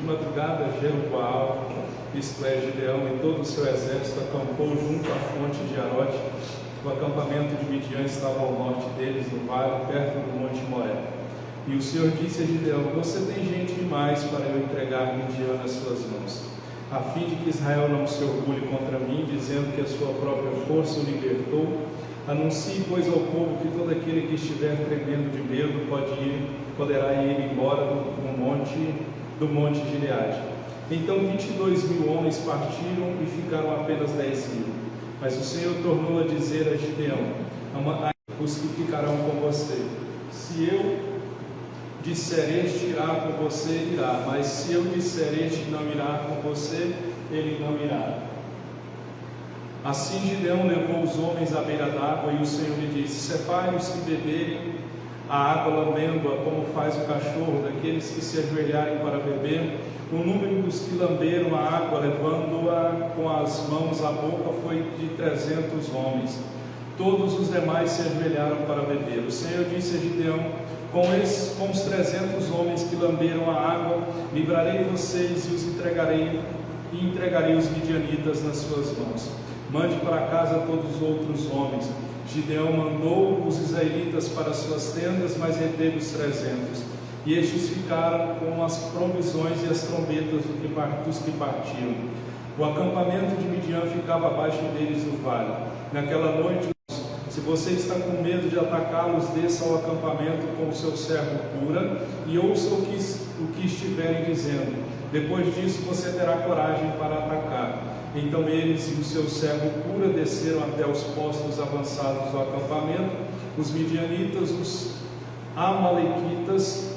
madrugada, Jeroboão, isto é, Gideão, e todo o seu exército acampou junto à fonte de Arote. O acampamento de Midian estava ao norte deles, no vale, perto do monte Moré. E o Senhor disse a Gideão: você tem gente demais para eu entregar Midian nas suas mãos, a fim de que Israel não se orgulhe contra mim, dizendo que a sua própria força o libertou. Anuncie, pois, ao povo que todo aquele que estiver tremendo de medo poderá ir embora do monte Gileade. Então 22.000 homens partiram e ficaram apenas 10.000. Mas o Senhor tornou a dizer a Gideão: os que ficarão com você, se eu disser este irá com você, irá, mas se eu disser este não irá com você, ele não irá. Assim Gideão levou os homens à beira d'água, e o Senhor lhe disse: separe os que beberem a água lambendo-a, como faz o cachorro, daqueles que se ajoelharem para beber. O número dos que lamberam a água, levando-a com as mãos à boca, foi de 300 homens. Todos os demais se ajoelharam para beber. O Senhor disse a Gideão: com os 300 homens que lamberam a água, livrarei vocês e os entregarei os midianitas nas suas mãos. Mande para casa todos os outros homens. Gideão mandou os israelitas para suas tendas, mas reteve os 300. E estes ficaram com as provisões e as trombetas dos que partiram. O acampamento de Midian ficava abaixo deles no vale. Naquela noite, se você está com medo de atacá-los, desça ao acampamento com o seu servo Pura e ouça o que estiverem dizendo. Depois disso você terá coragem para atacar. Então eles e o seu servo Pura desceram até os postos avançados do acampamento. Os midianitas, os amalequitas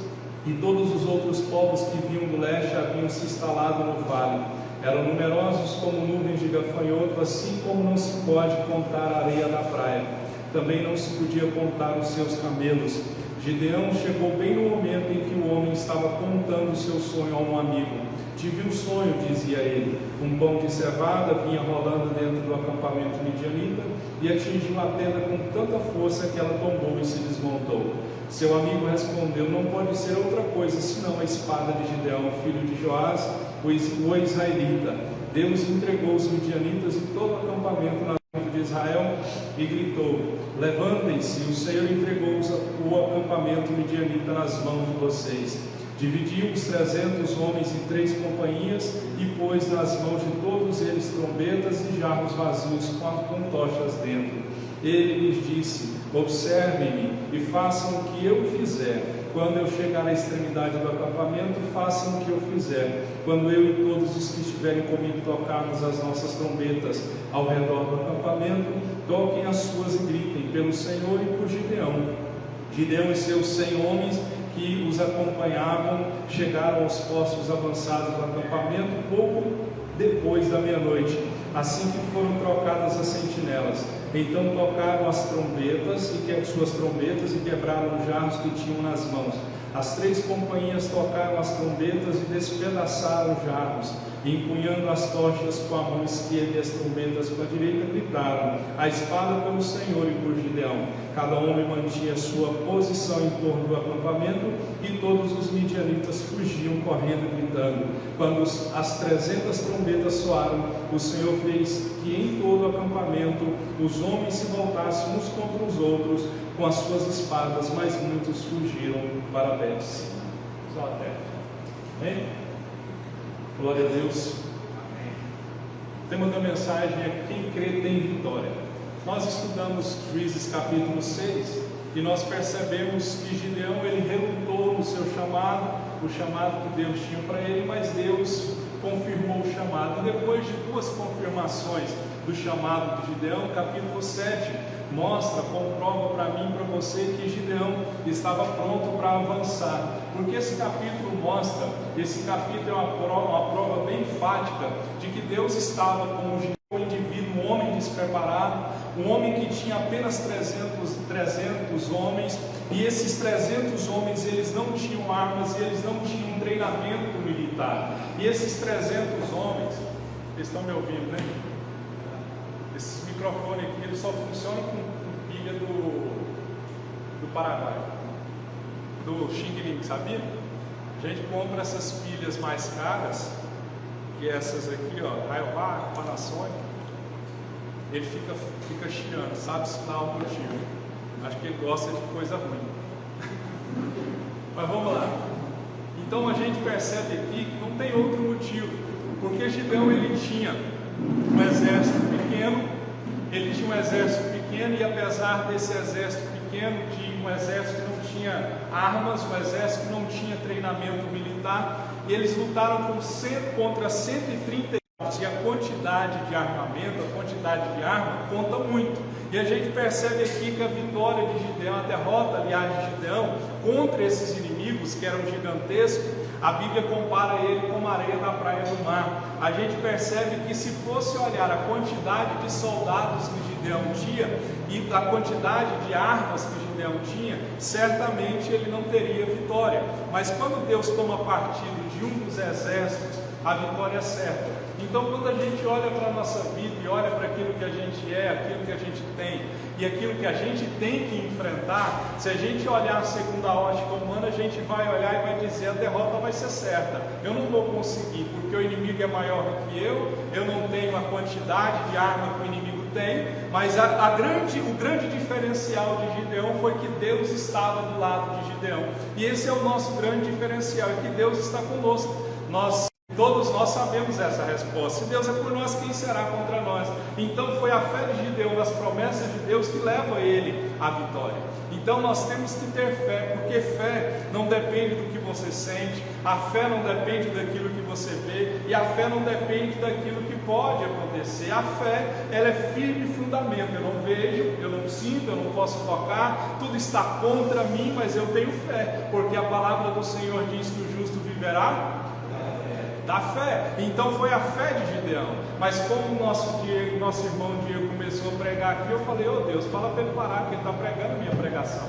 e todos os outros povos que vinham do leste haviam se instalado no vale. Eram numerosos como nuvens de gafanhoto, assim como não se pode contar a areia da praia. Também não se podia contar os seus camelos. Gideão chegou bem no momento em que o homem estava contando o seu sonho a um amigo. Tive um sonho, dizia ele. Um pão de cevada vinha rolando dentro do acampamento midianita e atingiu a tenda com tanta força que ela tombou e se desmontou. Seu amigo respondeu: não pode ser outra coisa senão a espada de Gideão, filho de Joás, o israelita. Deus entregou os midianitas e todo o acampamento na frente de Israel e gritou: levantem-se, o Senhor entregou o acampamento midianita nas mãos de vocês. Dividiu os 300 homens em 3 companhias e pôs nas mãos de todos eles trombetas e jarros vazios com tochas dentro. Ele lhes disse: observem-me e façam o que eu fizer. Quando eu chegar à extremidade do acampamento, façam o que eu fizer. Quando eu e todos os que estiverem comigo tocarmos as nossas trombetas ao redor do acampamento, toquem as suas e gritem pelo Senhor e por Gideão. Gideão e seus 100 homens que os acompanhavam chegaram aos postos avançados do acampamento pouco depois da meia-noite, assim que foram trocadas as sentinelas. Então tocaram as trombetas suas trombetas e quebraram os jarros que tinham nas mãos. As 3 companhias tocaram as trombetas e despedaçaram os jarros, e empunhando as tochas com a mão esquerda e as trombetas com a direita, gritaram: a espada pelo Senhor e por Gideão. Cada homem mantinha sua posição em torno do acampamento, e todos os midianitas fugiam correndo, gritando. Quando as 300 trombetas soaram, o Senhor fez que em todo o acampamento os homens se voltassem uns contra os outros com as suas espadas, mas muitos fugiram para Bete. Só até. Amém? Glória a Deus. Amém. O tema da mensagem é: quem crê tem vitória. Nós estudamos Juízes capítulo 6 e nós percebemos que Gideão ele relutou no seu chamado, o chamado que Deus tinha para ele, mas Deus confirmou o chamado. E depois de 2 confirmações do chamado de Gideão, capítulo 7 mostra, comprova para mim e para você que Gideão estava pronto para avançar, porque esse capítulo é uma prova bem enfática de que Deus estava com o Gideão, um indivíduo, um homem despreparado, um homem que tinha apenas 300 homens, e esses 300 homens eles não tinham armas e eles não tinham treinamento militar. E esses 300 homens, vocês estão me ouvindo, né? Esse microfone aqui ele só funciona com pilha do Paraguai, do Xing Ling, sabia? A gente compra essas pilhas mais caras, que essas aqui, ó, Rayovac, Panasonic, ele fica chiando, sabe-se lá o motivo. Acho que ele gosta de coisa ruim. Mas vamos lá. Então a gente percebe aqui que não tem outro motivo, porque Gideão ele tinha um exército pequeno, e apesar desse exército pequeno, de um exército que não tinha armas, um exército que não tinha treinamento militar, eles lutaram contra 130. E a quantidade de armamento, a quantidade de arma conta muito. E a gente percebe aqui que a vitória de Gideão, a derrota, aliás, de Gideão contra esses inimigos que eram gigantescos, a Bíblia compara ele com a areia da praia do mar. A gente percebe que se fosse olhar a quantidade de soldados que Gideão tinha e a quantidade de armas que Gideão tinha, certamente ele não teria vitória. Mas quando Deus toma partido de um dos exércitos, a vitória é certa. Então, quando a gente olha para a nossa vida e olha para aquilo que a gente é, aquilo que a gente tem e aquilo que a gente tem que enfrentar, se a gente olhar segundo a ótica humana, a gente vai olhar e vai dizer: a derrota vai ser certa, eu não vou conseguir, porque o inimigo é maior do que eu não tenho a quantidade de arma que o inimigo tem. Mas o grande diferencial de Gideão foi que Deus estava do lado de Gideão, e esse é o nosso grande diferencial, é que Deus está conosco. Todos nós sabemos essa resposta. Se Deus é por nós, quem será contra nós? Então foi a fé de Gideão nas promessas de Deus que leva ele à vitória. Então nós temos que ter fé, porque fé não depende do que você sente, a fé não depende daquilo que você vê, e a fé não depende daquilo que pode acontecer. A fé, ela é firme fundamento. Eu não vejo, eu não sinto, eu não posso tocar, tudo está contra mim, mas eu tenho fé, porque a palavra do Senhor diz que o justo viverá da fé. Então foi a fé de Gideão. Mas como o nosso irmão Diego começou a pregar aqui, eu falei: oh Deus, fala para ele parar, que ele está pregando a minha pregação.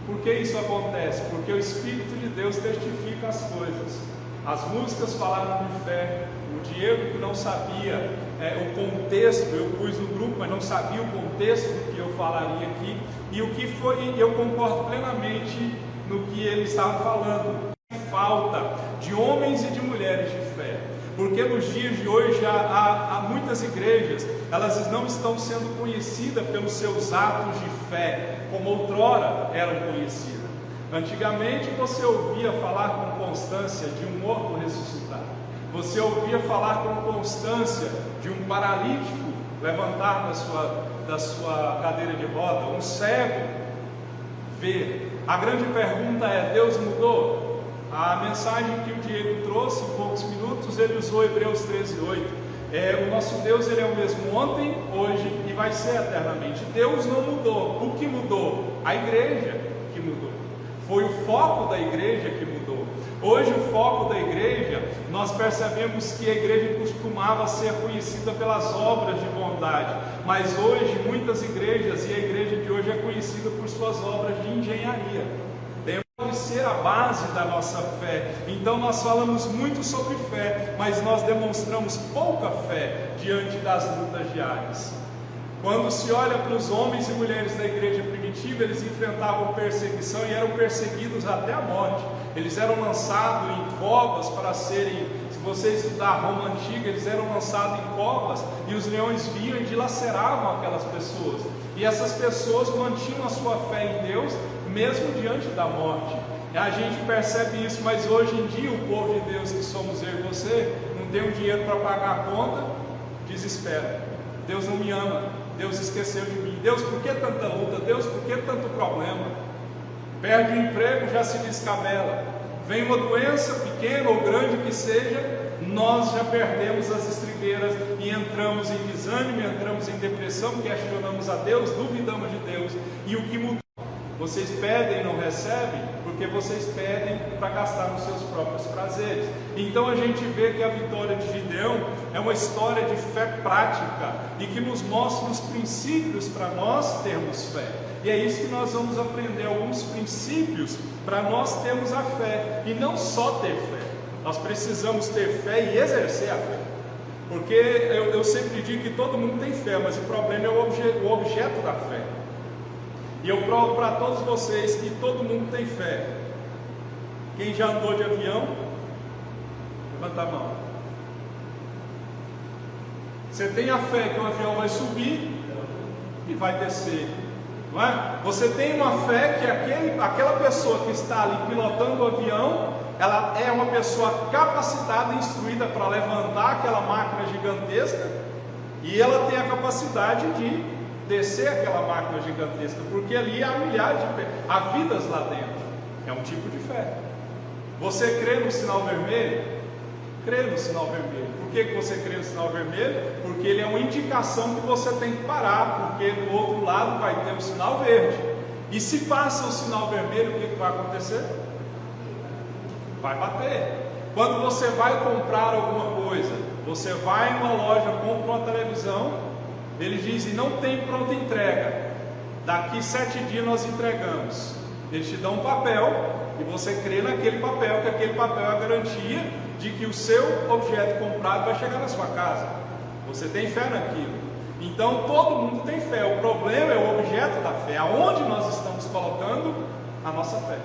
Por que isso acontece? Porque o Espírito de Deus testifica as coisas. As músicas falaram de fé. O Diego, que não sabia o contexto, eu pus no grupo, mas não sabia o contexto do que eu falaria aqui, e o que foi, eu concordo plenamente no que ele estava falando. Falta de homens e de mulheres de fé, porque nos dias de hoje há muitas igrejas, elas não estão sendo conhecidas pelos seus atos de fé, como outrora eram conhecidas. Antigamente você ouvia falar com constância de um morto ressuscitar, você ouvia falar com constância de um paralítico levantar da sua cadeira de roda, um cego ver. A grande pergunta é: Deus mudou? A mensagem que o Diego trouxe em poucos minutos, ele usou Hebreus 13:8. O nosso Deus, ele é o mesmo ontem, hoje e vai ser eternamente. Deus não mudou. O que mudou? A igreja que mudou. Foi o foco da igreja que mudou. Hoje o foco da igreja, nós percebemos que a igreja costumava ser conhecida pelas obras de bondade, mas hoje muitas igrejas, e a igreja de hoje é conhecida por suas obras de engenharia. Deve ser a base da nossa fé. Então nós falamos muito sobre fé, mas nós demonstramos pouca fé diante das lutas diárias. Quando se olha para os homens e mulheres da igreja primitiva, eles enfrentavam perseguição e eram perseguidos até a morte. Eles eram lançados em covas para serem, se você estudar Roma antiga, eles eram lançados em covas e os leões vinham e dilaceravam aquelas pessoas. E essas pessoas mantinham a sua fé em Deus, mesmo diante da morte. A gente percebe isso, mas hoje em dia o povo de Deus, que somos eu e você, não tem o dinheiro para pagar a conta, desespera. Deus não me ama, Deus esqueceu de mim. Deus, por que tanta luta? Deus, por que tanto problema? Perde o emprego, já se descabela. Vem uma doença, pequena ou grande que seja, nós já perdemos as estribeiras e entramos em desânimo, entramos em depressão, questionamos a Deus, duvidamos de Deus. E o que mudou? Vocês pedem e não recebem, porque vocês pedem para gastar nos seus próprios prazeres. Então a gente vê que a vitória de Gideão é uma história de fé prática e que nos mostra os princípios para nós termos fé. E é isso que nós vamos aprender, alguns princípios para nós termos a fé, e não só ter fé. Nós precisamos ter fé e exercer a fé. Porque eu sempre digo que todo mundo tem fé, mas o problema é o objeto da fé. E eu provo para todos vocês que todo mundo tem fé. Quem já andou de avião? Levanta a mão. Você tem a fé que o avião vai subir e vai descer, não é? Você tem uma fé que aquela pessoa que está ali pilotando o avião, ela é uma pessoa capacitada e instruída para levantar aquela máquina gigantesca, e ela tem a capacidade de descer aquela máquina gigantesca, porque ali há milhares há vidas lá dentro. É um tipo de fé. Você crê no sinal vermelho? Crê no sinal vermelho. Por que você crê no sinal vermelho? Porque ele é uma indicação que você tem que parar, porque do outro lado vai ter o sinal verde. E se passa o sinal vermelho, o que vai acontecer? Vai bater. Quando você vai comprar alguma coisa, você vai em uma loja, compra uma televisão, eles dizem, não tem pronta entrega, daqui 7 dias nós entregamos. Eles te dão um papel, e você crê naquele papel, que aquele papel é a garantia de que o seu objeto comprado vai chegar na sua casa. Você tem fé naquilo. Então todo mundo tem fé. O problema é o objeto da fé, aonde nós estamos colocando a nossa fé.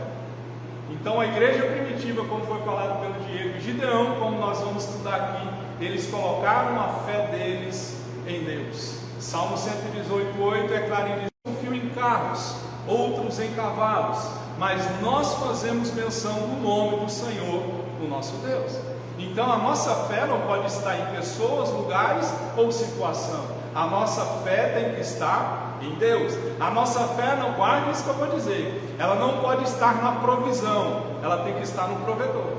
Então a igreja primitiva, como foi falado pelo Diego e Gideão, como nós vamos estudar aqui, eles colocaram a fé deles em Deus. Salmo 118:8 é claro, eles confiam em carros, outros em cavalos, mas nós fazemos menção do nome do Senhor, o nosso Deus. Então a nossa fé não pode estar em pessoas, lugares ou situação. A nossa fé tem que estar em Deus. A nossa fé, não guarde isso que eu vou dizer, ela não pode estar na provisão, ela tem que estar no provedor.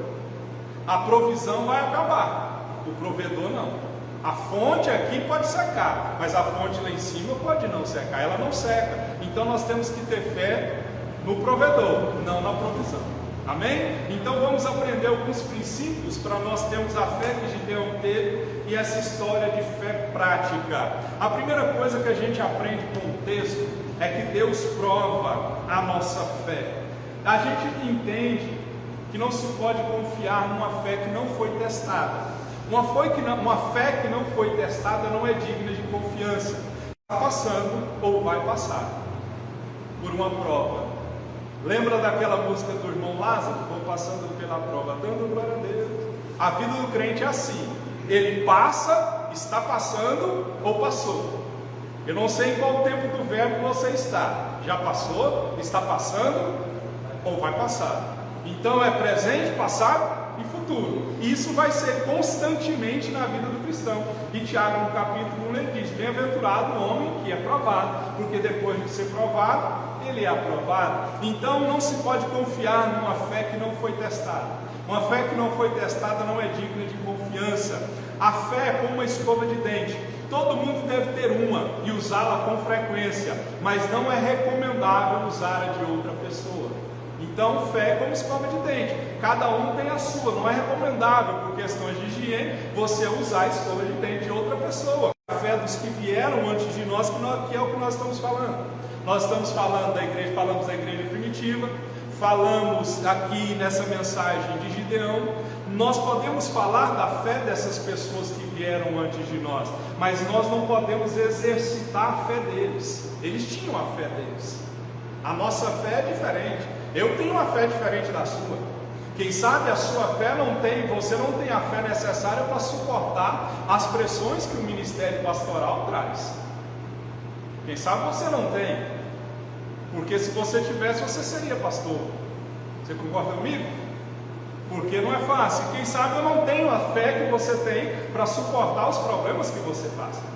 A provisão vai acabar, o provedor não. A fonte aqui pode secar, mas a fonte lá em cima pode não secar, ela não seca. Então nós temos que ter fé no provedor, não na provisão. Amém? Então vamos aprender alguns princípios para nós termos a fé que Gideão teve e essa história de fé prática. A primeira coisa que a gente aprende com o texto é que Deus prova a nossa fé. A gente entende que não se pode confiar numa fé que não foi testada. Uma fé que não foi testada não é digna de confiança. Está passando ou vai passar por uma prova. Lembra daquela música do irmão Lázaro? Vou passando pela prova, dando glória a Deus. A vida do crente é assim. Ele passa, está passando ou passou. Eu não sei em qual tempo do verbo você está. Já passou, está passando ou vai passar. Então é presente, passado e futuro. Isso vai ser constantemente na vida do cristão. E Tiago, no capítulo 1, ele diz: bem-aventurado o homem que é provado, porque depois de ser provado, ele é aprovado. Então não se pode confiar numa fé que não foi testada. Uma fé que não foi testada não é digna de confiança. A fé é como uma escova de dente. Todo mundo deve ter uma e usá-la com frequência, mas não é recomendável usar a de outra pessoa. Então, fé é como escova de dente, cada um tem a sua, não é recomendável, por questões de higiene, você usar a escova de dente de outra pessoa. A fé dos que vieram antes de nós, que é o que nós estamos falando. Nós estamos falando da igreja, falamos da igreja primitiva, falamos aqui nessa mensagem de Gideão. Nós podemos falar da fé dessas pessoas que vieram antes de nós, mas nós não podemos exercitar a fé deles. Eles tinham a fé deles. A nossa fé é diferente. Eu tenho uma fé diferente da sua. Quem sabe a sua fé não tem, você não tem a fé necessária para suportar as pressões que o ministério pastoral traz. Quem sabe você não tem, porque se você tivesse, você seria pastor. Você concorda comigo? Porque não é fácil. Quem sabe eu não tenho a fé que você tem para suportar os problemas que você passa.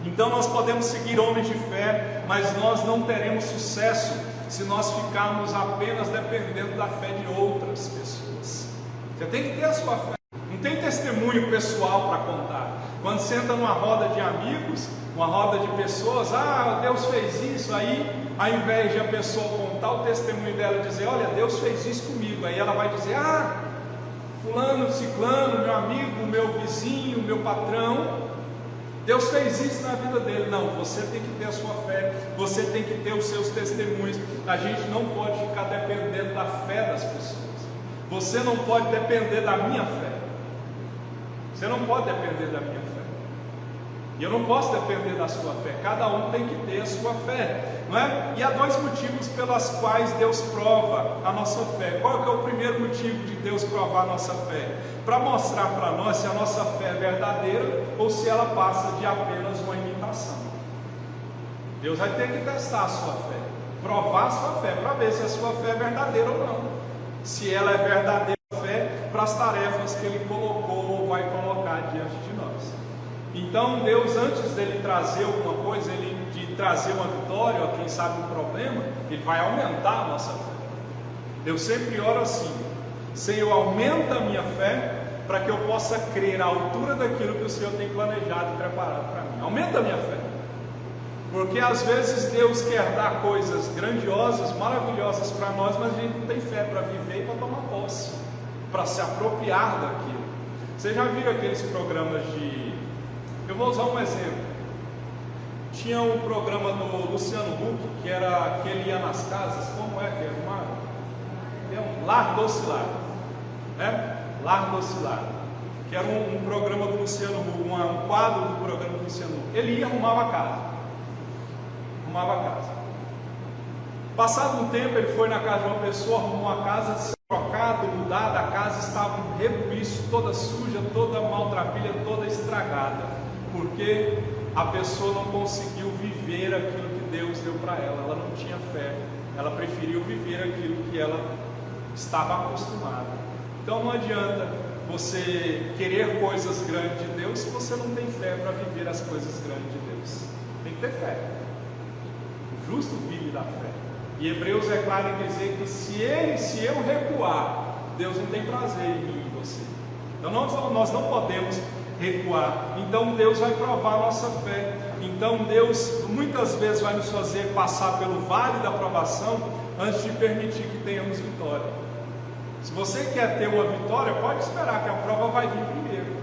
Então nós podemos seguir homens de fé, mas nós não teremos sucesso se nós ficarmos apenas dependendo da fé de outras pessoas. Você tem que ter a sua fé. Não tem testemunho pessoal para contar. Quando senta numa roda de amigos, uma roda de pessoas, Deus fez isso, aí ao invés de a pessoa contar o testemunho dela e dizer, olha, Deus fez isso comigo, aí ela vai dizer, fulano, ciclano, meu amigo, meu vizinho, meu patrão, Deus fez isso na vida dele. Não, você tem que ter a sua fé, você tem que ter os seus testemunhos. A gente não pode ficar dependendo da fé das pessoas. Você não pode depender da minha fé. Você não pode depender da minha fé. E eu não posso depender da sua fé. Cada um tem que ter a sua fé, não é? E há dois motivos pelos quais Deus prova a nossa fé. Qual que é o primeiro motivo de Deus provar a nossa fé? Para mostrar para nós se a nossa fé é verdadeira ou se ela passa de apenas uma imitação. Deus vai ter que testar a sua fé, provar a sua fé, para ver se a sua fé é verdadeira ou não. Se ela é verdadeira fé para as tarefas que Ele colocou ou vai colocar diante de nós. Então Deus, antes dele trazer alguma coisa, de trazer uma vitória, ou quem sabe um problema, Ele vai aumentar a nossa fé. Eu sempre oro assim: Senhor, aumenta a minha fé, para que eu possa crer à altura daquilo que o Senhor tem planejado e preparado para mim. Aumenta a minha fé. Porque às vezes Deus quer dar coisas grandiosas, maravilhosas para nós, mas a gente não tem fé para viver e para tomar posse, para se apropriar daquilo. Você já viu aqueles programas de... Eu vou usar um exemplo. Tinha um programa do Luciano Huck, que era que ele ia nas casas, como é que era? Um Lar Doce Lar, né? Lar Doce Lar, que era um programa do Luciano Huck, um quadro do programa do Luciano Huck. Ele ia arrumar a casa. Passado um tempo, ele foi na casa de uma pessoa, arrumou a casa, trocado, mudada, a casa estava um rebuliço, toda suja, toda maltrapilha, toda estragada, porque a pessoa não conseguiu viver aquilo que Deus deu para ela. Ela não tinha fé, ela preferiu viver aquilo que ela estava acostumada. Então não adianta você querer coisas grandes de Deus se você não tem fé para viver as coisas grandes de Deus. Tem que ter fé. O justo vive da fé. E Hebreus é claro em dizer que se eu recuar, Deus não tem prazer em mim e em você. Então nós não podemos recuar. Então Deus vai provar a nossa fé. Então Deus muitas vezes vai nos fazer passar pelo vale da provação antes de permitir que tenhamos vitória. Se você quer ter uma vitória, pode esperar que a prova vai vir primeiro.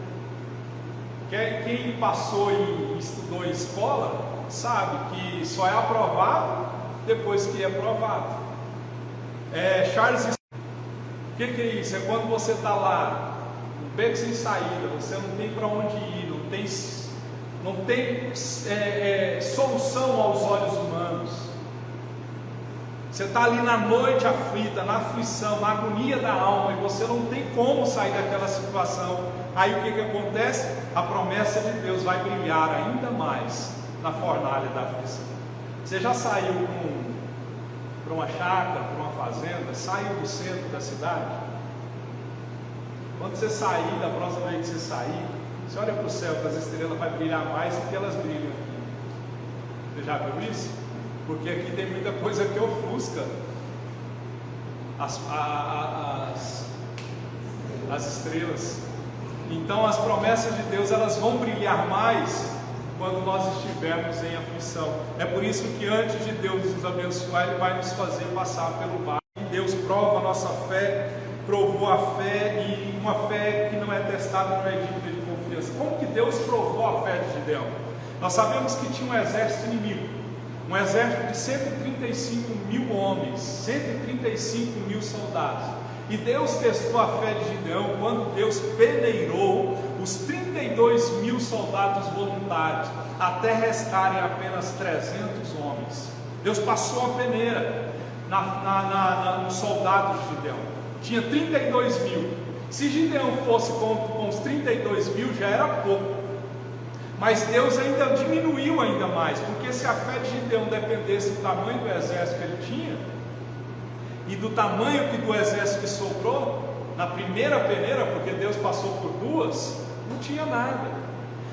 Quem passou e estudou em escola sabe que só é aprovado depois que é provado. O que é isso? É quando você está lá, um beco sem saída, você não tem para onde ir, não tem solução aos olhos humanos. Você está ali na noite aflita, na aflição, na agonia da alma, e você não tem como sair daquela situação. Aí o que acontece? A promessa de Deus vai brilhar ainda mais na fornalha da aflição. Você já saiu para uma chácara, para uma fazenda, saiu do centro da cidade? Quando você sair, da próxima vez que você sair, você olha para o céu, que as estrelas vão brilhar mais do que elas brilham aqui. Você já viu isso? Porque aqui tem muita coisa que ofusca as estrelas. Então as promessas de Deus, elas vão brilhar mais quando nós estivermos em aflição. É por isso que antes de Deus nos abençoar, Ele vai nos fazer passar pelo vale. Deus prova a nossa fé, provou a fé, e uma fé que não é testada não é digna de confiança. Como que Deus provou a fé de Gideão? Nós sabemos que tinha um exército inimigo, um exército de 135 mil homens, 135 mil soldados. E Deus testou a fé de Gideão quando Deus peneirou os 32 mil soldados voluntários, até restarem apenas 300 homens. Deus passou a peneira nos soldados de Gideão. Tinha 32 mil. Se Gideão fosse com os 32 mil, já era pouco. Mas Deus ainda diminuiu ainda mais, porque se a fé de Gideão dependesse do tamanho do exército que ele tinha, e do tamanho do exército que sobrou na primeira peneira, porque Deus passou por duas, não tinha nada.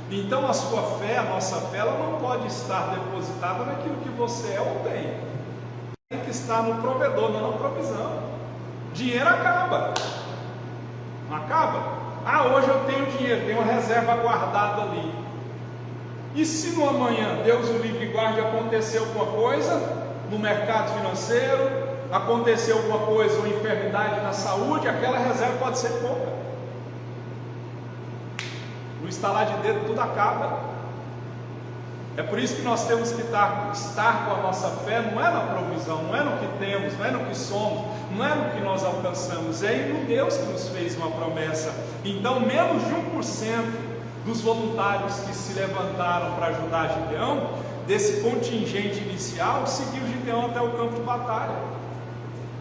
Então a sua fé, a nossa fé, ela não pode estar depositada naquilo que você é ou tem. Tem que estar no provedor, não na provisão. Dinheiro acaba. Não acaba? Hoje eu tenho dinheiro, tenho uma reserva guardada ali. E se no amanhã, Deus o livre e guarde, acontecer alguma coisa no mercado financeiro, aconteceu alguma coisa, uma enfermidade na saúde, aquela reserva pode ser pouca. No estalar de dedo tudo acaba. É por isso que nós temos que estar com a nossa fé, não é na provisão, não é no que temos, não é no que somos, não é no que nós alcançamos, é no Deus que nos fez uma promessa. Então menos de 1% dos voluntários que se levantaram para ajudar Gideão, desse contingente inicial, seguiu Gideão até o campo de batalha.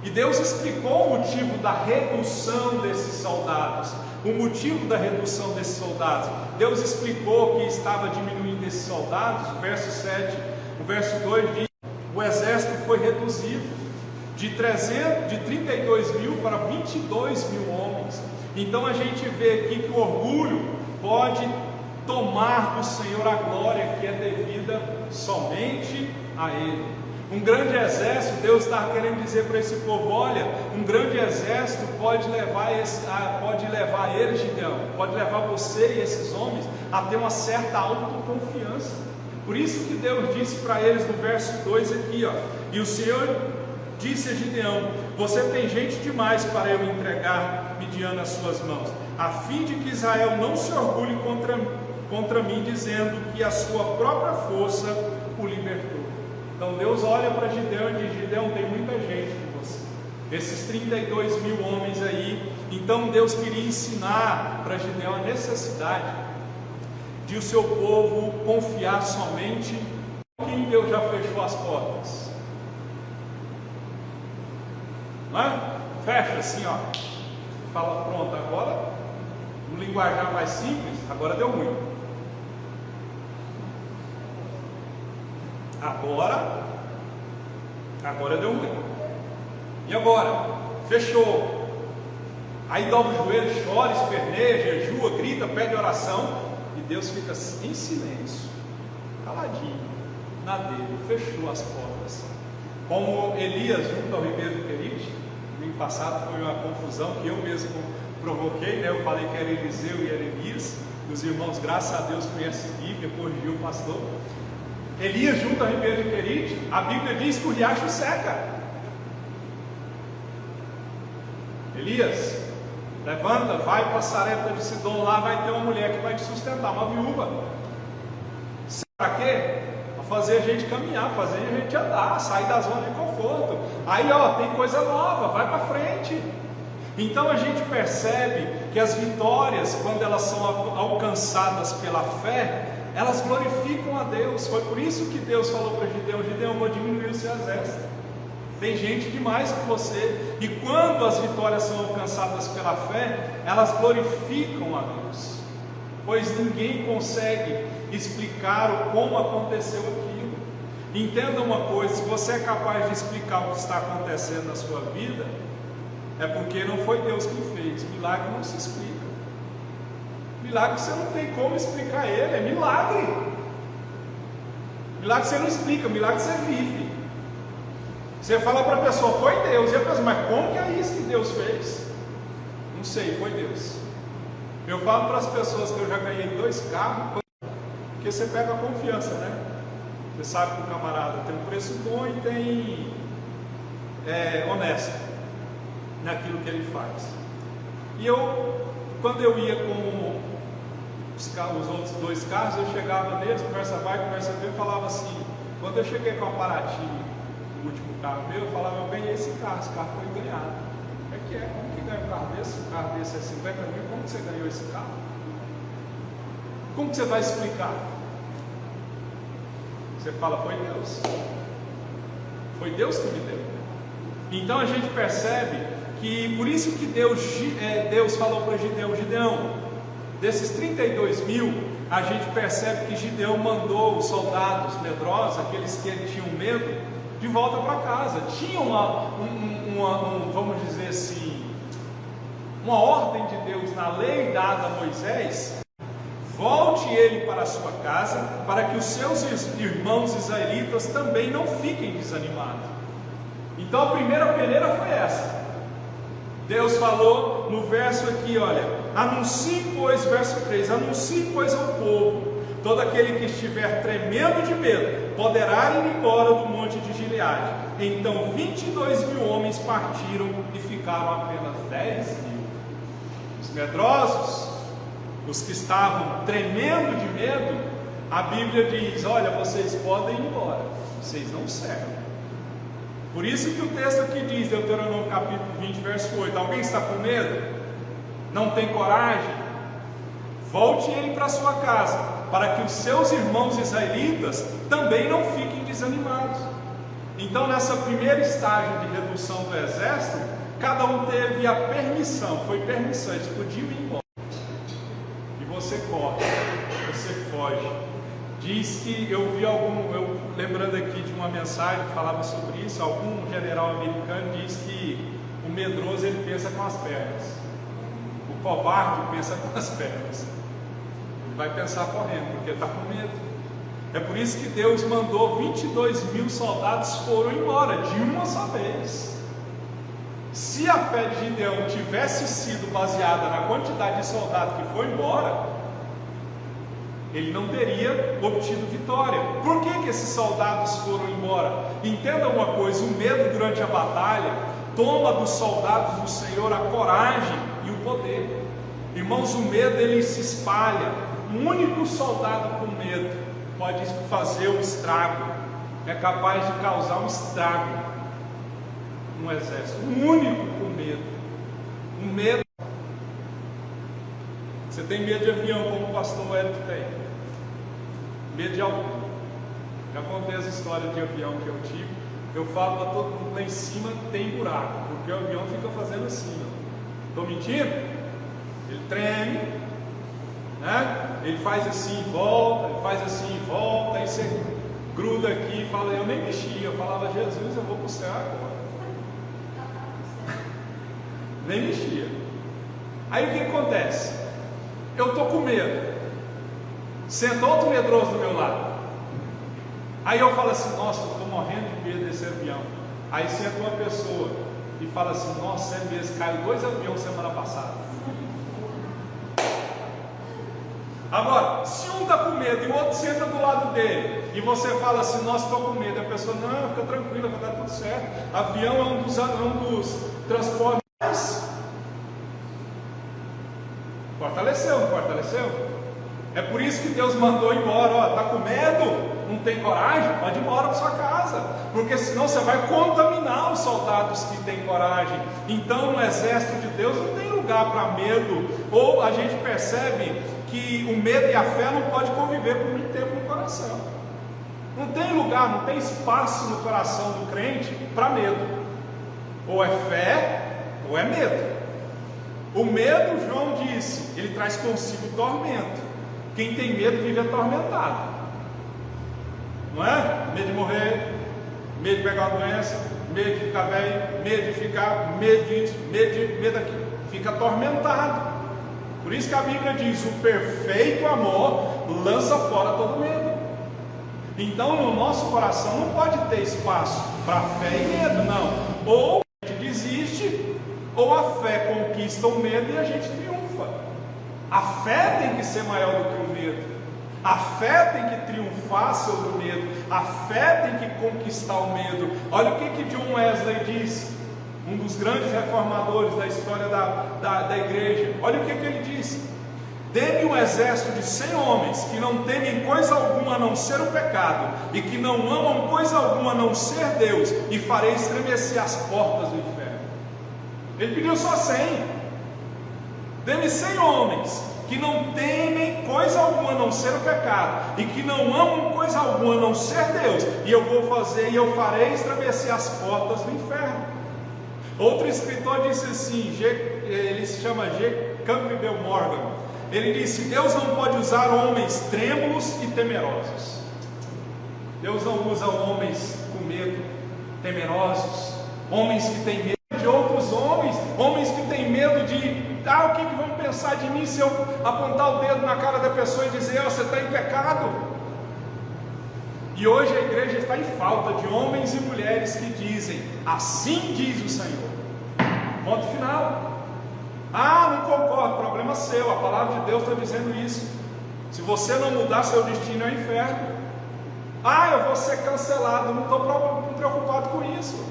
E Deus explicou o motivo da redução desses soldados. O motivo da redução desses soldados. Deus explicou que estava diminuindo esses soldados. O verso 7, o verso 2 diz: o exército foi reduzido de 32 mil para 22 mil homens. Então a gente vê aqui que o orgulho pode tomar do Senhor a glória que é devida somente a Ele. Um grande exército, Deus está querendo dizer para esse povo: olha, um grande exército pode levar eles, Gideão, pode levar você e esses homens a ter uma certa autoconfiança. Por isso que Deus disse para eles no verso 2 aqui, ó: e o Senhor disse a Gideão: você tem gente demais para eu entregar Midian nas suas mãos, a fim de que Israel não se orgulhe contra mim, dizendo que a sua própria força o libertou. Então Deus olha para Gideão e diz: Gideão, tem muita gente com você, esses 32 mil homens aí. Então Deus queria ensinar para Gideão a necessidade de o seu povo confiar somente em quem Deus já fechou as portas. Não é? Fecha assim, ó. Fala: pronto, agora, no linguajar mais simples, agora deu ruim. Agora deu ruim. E agora? Fechou. Aí dobra o joelho, chora, esperneia, jejua, grita, pede oração, e Deus fica em silêncio, caladinho, na dele, fechou as portas. Como Elias junto ao ribeiro do Querite. No ano passado foi uma confusão que eu mesmo provoquei, né? Eu falei que era Eliseu e era Elias. Os irmãos, graças a Deus, conhecem a Bíblia, corrigiu o pastor. Elias junto ao ribeiro do Querite, a Bíblia diz que o riacho seca. Elias, levanta, vai para Sarepta de Sidom, lá vai ter uma mulher que vai te sustentar, uma viúva. Para quê? Para fazer a gente caminhar, fazer a gente andar, sair da zona de conforto. Aí ó, tem coisa nova, vai para frente. Então a gente percebe que as vitórias, quando elas são alcançadas pela fé, elas glorificam a Deus. Foi por isso que Deus falou para Gideão: Gideão, eu vou diminuir o seu exército, tem gente demais com você. E quando as vitórias são alcançadas pela fé, elas glorificam a Deus, pois ninguém consegue explicar como aconteceu aquilo. Entenda uma coisa: se você é capaz de explicar o que está acontecendo na sua vida, é porque não foi Deus que fez. Milagre não se explica. Milagre você não tem como explicar ele, é milagre. Milagre você não explica, milagre você vive. Você fala para a pessoa: foi Deus, e a pessoa: mas como que é isso que Deus fez? Não sei, foi Deus. Eu falo para as pessoas que eu já ganhei 2 carros, porque você pega a confiança, né? Você sabe que o camarada tem um preço bom e tem honesto naquilo que ele faz. E eu, quando eu ia com os outros 2 carros, eu chegava neles, conversa vai, conversa vem, eu falava assim. Quando eu cheguei com a Paraty, o último carro meu, eu falava: eu ganhei esse carro foi ganhado. Como que ganha um carro desse? Um carro desse é 50 mil, como que você ganhou esse carro? Como que você vai explicar? Você fala: foi Deus. Foi Deus que me deu. Então a gente percebe que, por isso que Deus falou para Gideão: Gideão, desses 32 mil, a gente percebe que Gideão mandou os soldados medrosos, aqueles que tinham medo, de volta para casa. Tinha vamos dizer assim, uma ordem de Deus na lei dada a Moisés: volte ele para a sua casa, para que os seus irmãos israelitas também não fiquem desanimados. Então a primeira peneira foi essa. Deus falou no verso aqui, olha: anuncie, pois, verso 3, anuncie, pois, ao povo: todo aquele que estiver tremendo de medo poderá ir embora do monte de Gileade. Então 22 mil homens partiram e ficaram apenas 10 mil. Os medrosos, os que estavam tremendo de medo, a Bíblia diz: olha, vocês podem ir embora, vocês não servem. Por isso que o texto aqui diz, Deuteronômio capítulo 20, verso 8: alguém está com medo? Não tem coragem? volte ele para sua casa, para que os seus irmãos israelitas também não fiquem desanimados. Então, nessa primeira estágio de redução do exército, cada um teve a permissão, foi permissão, eles podiam ir embora. E você corre, você foge. Diz que eu lembrando aqui de uma mensagem que falava sobre isso, algum general americano diz que o medroso ele pensa com as pernas, o covarde pensa com as pernas, ele vai pensar correndo, porque está com medo. É por isso que Deus mandou 22.000 soldados foram embora, de uma só vez. Se a fé de Gideão tivesse sido baseada na quantidade de soldados que foi embora, ele não teria obtido vitória. Por que esses soldados foram embora? Entenda uma coisa, o medo durante a batalha toma dos soldados do Senhor a coragem e o poder. Irmãos, o medo ele se espalha. Um único soldado com medo pode fazer um estrago, é capaz de causar um estrago no exército. Um único com medo. Um medo. Você tem medo de avião, como o pastor Hélio tem? Medo de altura. Já contei as histórias de avião que eu tive. Eu falo para todo mundo, lá em cima tem buraco, porque o avião fica fazendo assim. Estou mentindo? Ele treme, né? Ele faz assim e volta, ele faz assim e volta, aí você gruda aqui e fala, eu nem mexia, eu falava, Jesus, eu vou para o céu agora. Nem mexia. Aí o que acontece? Eu estou com medo. Senta outro medroso do meu lado. Aí eu falo assim, nossa, eu estou morrendo de medo desse avião. Aí senta uma pessoa e fala assim, nossa, é mesmo, caiu 2 aviões semana passada. Agora, se um está com medo e o outro senta do lado dele, e você fala assim, nossa, estou com medo, e a pessoa, não, fica tranquila, vai dar tudo certo. Avião é um dos transportes. Fortaleceu, não fortaleceu? É por isso que Deus mandou embora. Ó, está com medo? Não tem coragem? Pode ir embora para sua casa, porque senão você vai contaminar os soldados que têm coragem. Então no exército de Deus não tem lugar para medo. Ou a gente percebe que o medo e a fé não podem conviver por muito tempo no coração. Não tem lugar, não tem espaço no coração do crente para medo. Ou é fé ou é medo. O medo, João disse, ele traz consigo tormento. Quem tem medo vive atormentado, não é? Medo de morrer, medo de pegar uma doença, medo de ficar velho, medo de ficar, medo disso, medo daquilo, fica atormentado. Por isso que a Bíblia diz, o perfeito amor lança fora todo medo. Então no nosso coração não pode ter espaço para fé e medo, não. Ou a gente desiste, ou a fé conquista o medo e a gente triunfa. A fé tem que ser maior do que o medo. A fé tem que triunfar sobre o medo. A fé tem que conquistar o medo. Olha o que John Wesley disse, um dos grandes reformadores da história da igreja. Olha o que ele disse: dê-me um exército de 100 homens que não temem coisa alguma a não ser o pecado, e que não amam coisa alguma a não ser Deus, e farei estremecer as portas do inferno. Ele pediu só 100. Dê-me 100 homens que não temem coisa alguma a não ser o pecado, e que não amam coisa alguma a não ser Deus, e eu vou fazer, e eu farei estremecer as portas do inferno. Outro escritor disse assim, ele se chama G. Campbell Morgan. Ele disse: Deus não pode usar homens trêmulos e temerosos. Deus não usa homens com medo, temerosos, homens que têm medo de outros homens, homens que têm medo de o que vão pensar de mim se eu apontar o dedo na cara da pessoa e dizer, você está em pecado. E hoje a igreja está em falta de homens e mulheres que dizem, assim diz o Senhor. Ponto final. Não concordo, problema seu, a palavra de Deus está dizendo isso. Se você não mudar, seu destino é o inferno. Eu vou ser cancelado. Não estou preocupado com isso.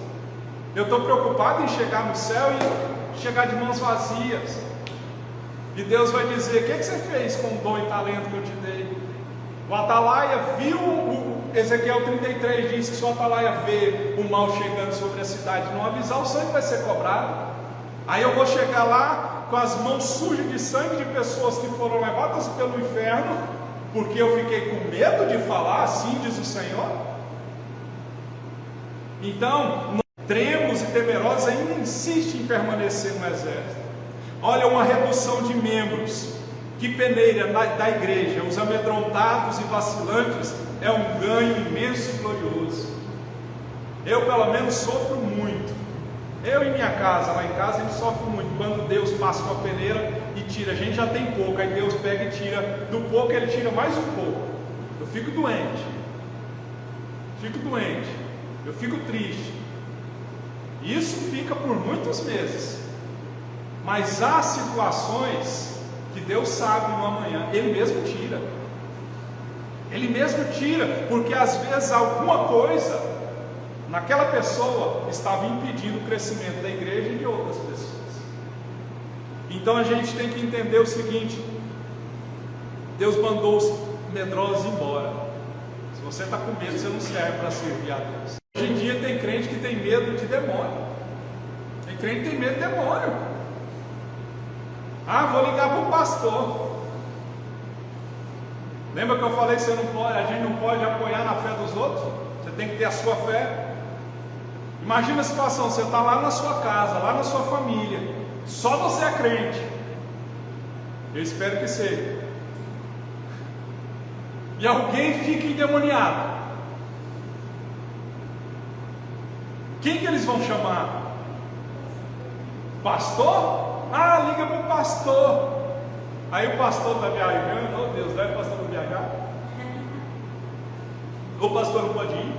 Eu estou preocupado em chegar no céu e chegar de mãos vazias. E Deus vai dizer, o que você fez com o dom e talento que eu te dei? O Atalaia viu, o Ezequiel 33 diz que se o Atalaia vê o mal chegando sobre a cidade, não avisar, o sangue vai ser cobrado. Aí eu vou chegar lá com as mãos sujas de sangue de pessoas que foram levadas pelo inferno, porque eu fiquei com medo de falar, assim diz o Senhor? Então, tremos e temerosos ainda insistem em permanecer no exército. Olha, uma redução de membros que peneira da igreja, os amedrontados e vacilantes, é um ganho imenso e glorioso. Eu pelo menos sofro muito. Eu e minha casa, lá em casa, a gente sofre muito. Quando Deus passa uma peneira e tira, a gente já tem pouco, aí Deus pega e tira, do pouco ele tira mais um pouco. Eu fico doente, eu fico triste. Isso fica por muitos meses. Mas há situações que Deus sabe no amanhã, Ele mesmo tira. Ele mesmo tira, porque às vezes alguma coisa naquela pessoa estava impedindo o crescimento da igreja e de outras pessoas. Então a gente tem que entender o seguinte: Deus mandou os medrosos embora. Se você está com medo, você não serve para servir a Deus. Hoje em dia tem crente que tem medo de demônio. Tem crente que tem medo de demônio. Ah, vou ligar para o pastor. Lembra que eu falei que a gente não pode apoiar na fé dos outros? Você tem que ter a sua fé. Imagina a situação, você está lá na sua casa, lá na sua família, só você é crente. Eu espero que seja. E alguém fica endemoniado. Quem que eles vão chamar? Pastor? Ah, liga para o pastor. Aí o pastor está viajando. Oh Deus, leva o pastor para viajar. O pastor não pode ir,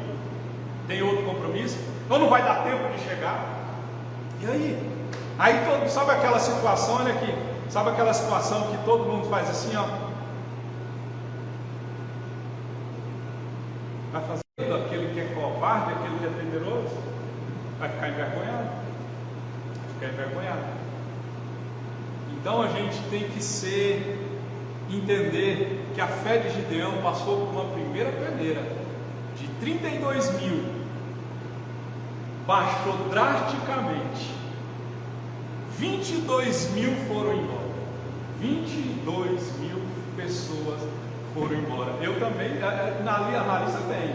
tem outro compromisso, ou não vai dar tempo de chegar. E aí? Aí todo, sabe aquela situação, olha aqui, sabe aquela situação que todo mundo faz assim, ó? Vai fazer aquele que é covarde, aquele que é temeroso, vai ficar envergonhado. Vai ficar envergonhado. Então a gente tem que entender que a fé de Gideão passou por uma primeira peneira de 32 mil, baixou drasticamente, 22 mil foram embora, 22 mil pessoas foram embora. Eu também, na lista tem,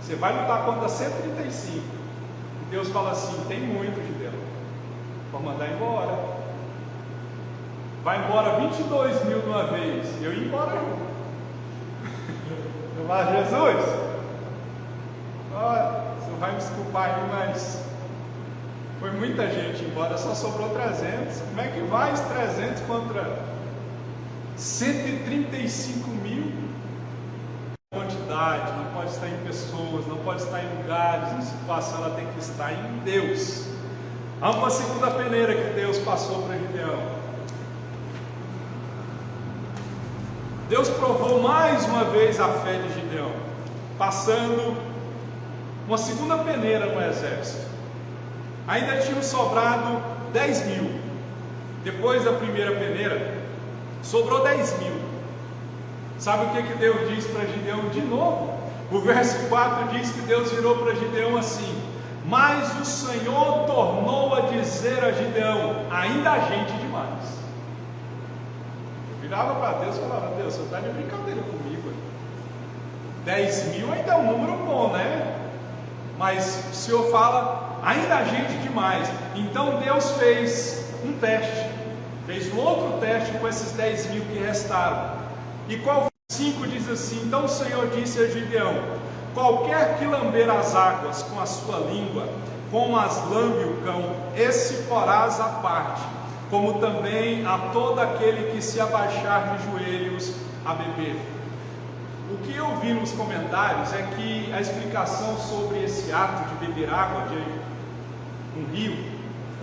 você vai lutar contra 135, Deus fala assim, tem muito Gideão, pode mandar embora. Vai embora 22 mil de uma vez, eu ia embora junto. Eu falo, Jesus, olha, você vai me desculpar aí, mas foi muita gente embora, só sobrou 300. Como é que vai os 300 contra 135 mil? Quantidade, não pode estar em pessoas, não pode estar em lugares, em situação, ela tem que estar em Deus. Há uma segunda peneira que Deus passou para Gideão. Deus provou mais uma vez a fé de Gideão, passando uma segunda peneira no exército. Ainda tinham sobrado 10 mil. Depois da primeira peneira, sobrou 10 mil. Sabe o que Deus diz para Gideão de novo? O verso 4 diz que Deus virou para Gideão assim: mas o Senhor tornou a dizer a Gideão, ainda há gente demais. Virava para Deus e falava, Deus, você está de brincadeira comigo. 10 mil ainda é um número bom, né? Mas o Senhor fala, ainda há gente demais. Então Deus fez um teste, fez um outro teste com esses 10 mil que restaram. E qual 5 diz assim, então o Senhor disse a Gideão, qualquer que lamber as águas com a sua língua, como as lambe o cão, esse porás à parte, como também a todo aquele que se abaixar de joelhos a beber. O que eu vi nos comentários é que a explicação sobre esse ato de beber água de um rio,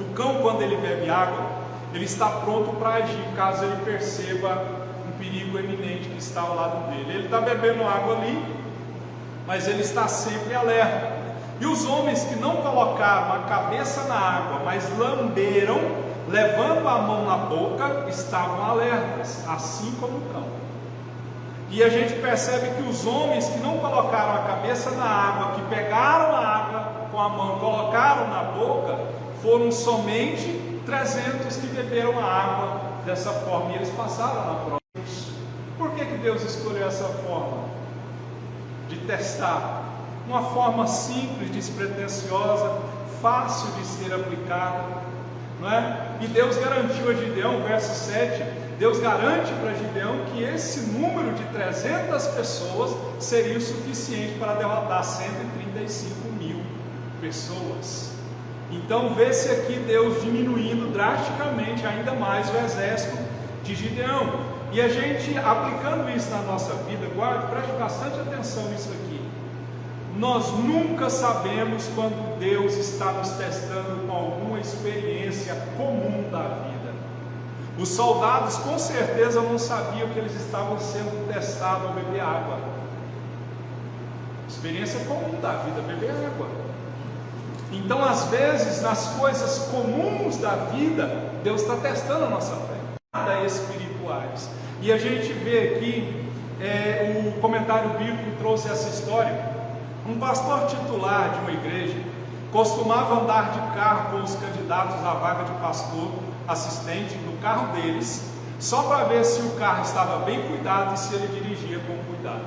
o cão, quando ele bebe água, ele está pronto para agir caso ele perceba um perigo eminente que está ao lado dele. Ele está bebendo água ali, mas ele está sempre alerta. E os homens que não colocaram a cabeça na água, mas lamberam, levando a mão na boca, estavam alertas, assim como o cão. E a gente percebe que os homens que não colocaram a cabeça na água, que pegaram a água com a mão, colocaram na boca, foram somente 300 que beberam a água dessa forma e eles passaram na prova. Por que Deus escolheu essa forma de testar? Uma forma simples, despretensiosa, fácil de ser aplicada, não é? E Deus garantiu a Gideão, verso 7, Deus garante para Gideão que esse número de 300 pessoas seria o suficiente para derrotar 135 mil pessoas. Então vê-se aqui Deus diminuindo drasticamente ainda mais o exército de Gideão. E a gente aplicando isso na nossa vida, preste bastante atenção nisso aqui. Nós nunca sabemos quando Deus está nos testando com alguma experiência comum da vida. Os soldados com certeza não sabiam que eles estavam sendo testados ao beber água. Experiência comum da vida, beber água. Então, às vezes, nas coisas comuns da vida, Deus está testando a nossa fé, nada espirituais. E a gente vê aqui, o comentário bíblico trouxe essa história. Um pastor titular de uma igreja costumava andar de carro com os candidatos à vaga de pastor assistente no carro deles, só para ver se o carro estava bem cuidado e se ele dirigia com cuidado.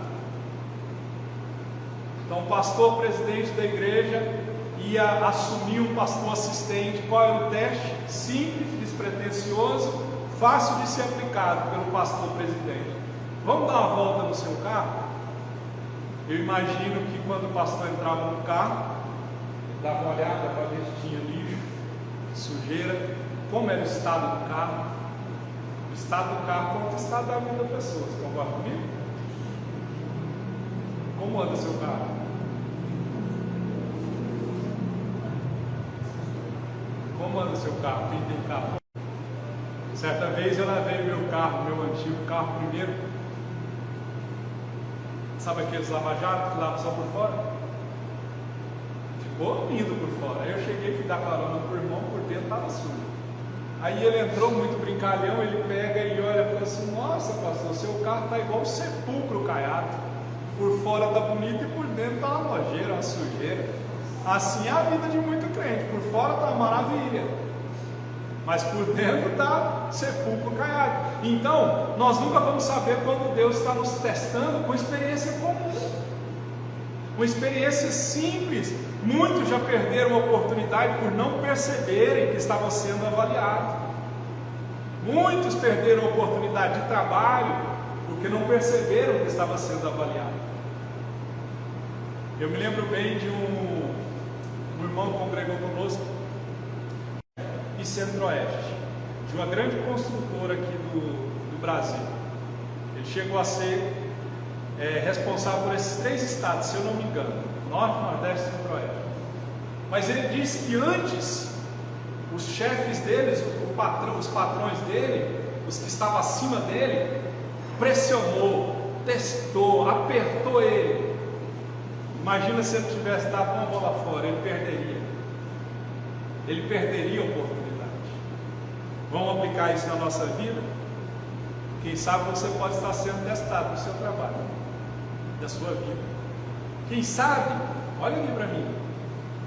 Então, o pastor presidente da igreja ia assumir um pastor assistente. Qual era o teste? Simples, despretensioso, fácil de ser aplicado pelo pastor presidente. Vamos dar uma volta no seu carro? Eu imagino que quando o pastor entrava no carro, dava uma olhada para ver se tinha lixo, sujeira, como era o estado do carro. O estado do carro como o estado da vida da pessoa. Você concorda comigo? Como anda seu carro? Como anda seu carro? Quem tem carro? Certa vez eu lavei meu carro, meu antigo carro primeiro. Sabe aqueles lava-jato que lavam só por fora? Ficou lindo por fora. Aí eu cheguei, fui dar carona pro irmão, por dentro estava sujo. Aí ele entrou muito brincalhão, ele pega e olha e fala assim: nossa pastor, seu carro está igual um sepulcro caiado. Por fora está bonito e por dentro está uma nojeira, uma sujeira. Assim é a vida de muito crente, por fora está uma maravilha, mas por dentro está sepulcro caiado. Então, nós nunca vamos saber quando Deus está nos testando com experiência comum, com experiência simples. Muitos já perderam a oportunidade por não perceberem que estavam sendo avaliados. Muitos perderam a oportunidade de trabalho porque não perceberam que estava sendo avaliado. Eu me lembro bem de um irmão que congregou conosco em Centro-Oeste, de uma grande construtora aqui do Brasil. Ele chegou a ser responsável por esses 3 estados, se eu não me engano, Norte, Nordeste e Centro-Oeste. Mas ele disse que antes, os chefes deles, os patrões dele, os que estavam acima dele, pressionou, testou, apertou ele. Imagina se ele tivesse dado uma bola fora, ele perderia. Ele perderia a oportunidade. Vamos aplicar isso na nossa vida? Quem sabe você pode estar sendo testado no seu trabalho, da sua vida. Quem sabe, olha aqui para mim,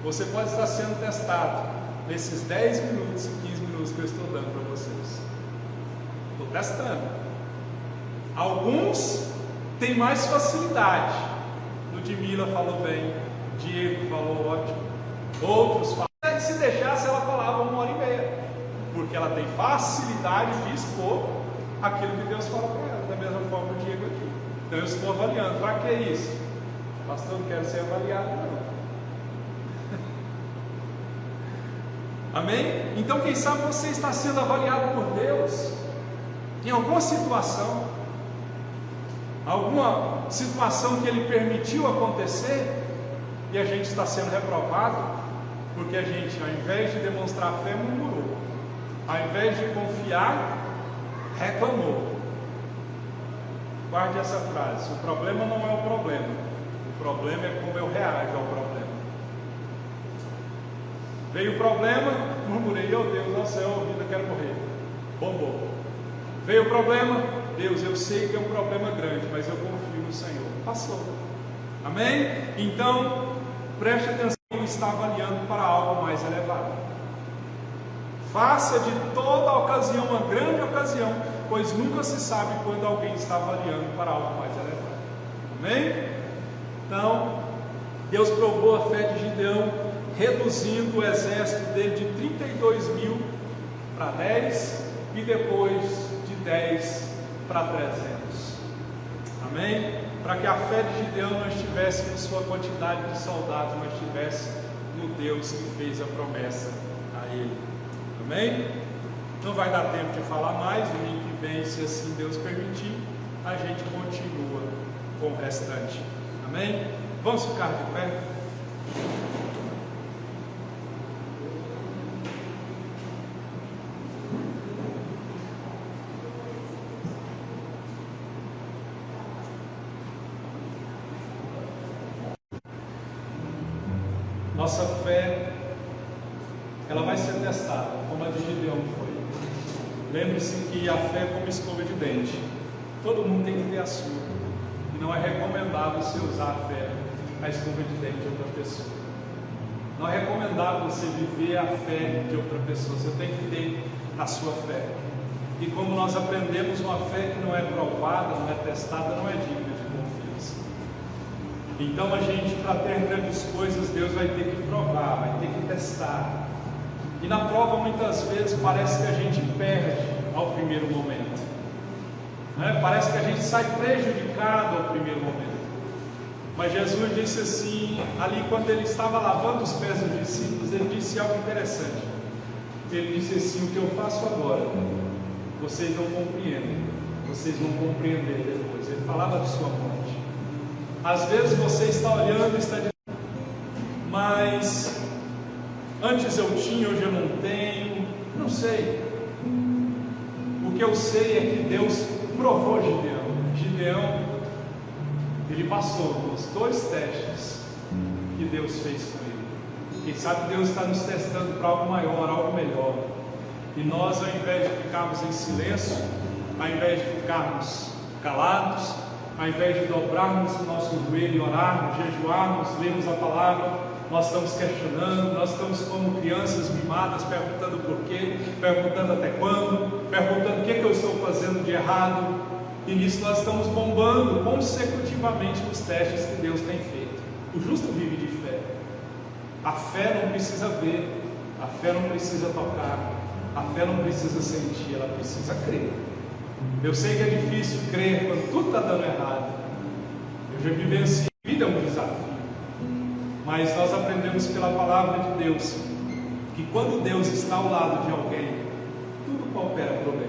você pode estar sendo testado nesses 10 minutos e 15 minutos que eu estou dando para vocês. Estou testando. Alguns têm mais facilidade. Ludmila falou bem, Diego falou ótimo, outros falam. Se deixasse, ela falava 1h30, porque ela tem facilidade de expor aquilo que Deus fala para ela, da mesma forma o Diego aqui. Então eu estou avaliando. Para que isso? Pastor, não quero ser avaliado, não. Amém? Então quem sabe você está sendo avaliado por Deus em alguma situação que Ele permitiu acontecer, e a gente está sendo reprovado porque a gente, ao invés de demonstrar fé, murmurou, ao invés de confiar, reclamou. Guarde essa frase: o problema não é o problema, o problema é como eu reajo ao problema. Veio o problema, murmurei: oh Deus, nossa, é ouvido, eu quero morrer. Bombou. Veio o problema, Deus, eu sei que é um problema grande, mas eu confio no Senhor. Passou. Amém? Então, preste atenção, Ele está avaliando para algo mais elevado. Faça de toda ocasião uma grande ocasião, pois nunca se sabe quando alguém está avaliando para algo mais elevado. Amém? Então, Deus provou a fé de Gideão, reduzindo o exército dele de 32 mil para 10 e depois de 10 para 300. Amém? Para que a fé de Gideão não estivesse em sua quantidade de soldados, mas estivesse no Deus que fez a promessa a ele. Amém? Não vai dar tempo de falar mais. Domingo que vem, se assim Deus permitir, a gente continua com o restante. Amém? Vamos ficar de pé? Nossa fé, ela vai ser testada, como a de Gideão foi. Lembre-se que a fé é como escova de dente. Todo mundo tem que ter a sua. E não é recomendável você usar a fé, a escova de dente de outra pessoa. Não é recomendável você viver a fé de outra pessoa. Você tem que ter a sua fé. E como nós aprendemos, uma fé que não é provada, não é testada, não é digna de confiança. Então a gente, para ter grandes coisas, Deus vai ter que provar, vai ter que testar. E na prova muitas vezes parece que a gente perde ao primeiro momento, né? Parece que a gente sai prejudicado ao primeiro momento. Mas Jesus disse assim, ali quando ele estava lavando os pés dos discípulos, ele disse algo interessante. Ele disse assim: o que eu faço agora, vocês não compreendem, vocês vão compreender depois. Ele falava de sua morte. Às vezes você está olhando e está dizendo: mas antes eu tinha, hoje eu não tenho. Não sei. O que eu sei é que Deus provou Gideão. Gideão, ele passou nos 2 testes que Deus fez com ele. Quem sabe Deus está nos testando para algo maior, algo melhor. E nós, ao invés de ficarmos em silêncio, ao invés de ficarmos calados, ao invés de dobrarmos o nosso joelho, orarmos, jejuarmos, lermos a palavra, nós estamos questionando, nós estamos como crianças mimadas, perguntando por quê, perguntando até quando, perguntando o que eu estou fazendo de errado. E nisso nós estamos bombando consecutivamente nos testes que Deus tem feito. O justo vive de fé. A fé não precisa ver, a fé não precisa tocar, a fé não precisa sentir, ela precisa crer. Eu sei que é difícil crer quando tudo está dando errado. Eu já vivenciei, a vida é um desafio. Mas nós aprendemos pela palavra de Deus que quando Deus está ao lado de alguém, tudo coopera para o bem.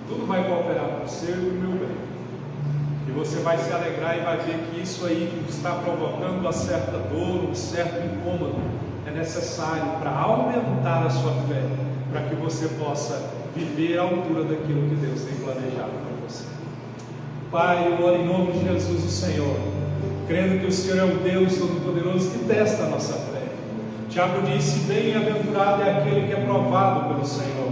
Tudo vai cooperar para o seu e para o meu bem. E você vai se alegrar e vai ver que isso aí que está provocando uma certa dor, um certo incômodo, é necessário para aumentar a sua fé, para que você possa viver à altura daquilo que Deus tem planejado para você. Pai, eu oro em nome de Jesus, o Senhor, crendo que o Senhor é o Deus Todo-Poderoso que testa a nossa fé. Tiago disse: bem-aventurado é aquele que é provado pelo Senhor.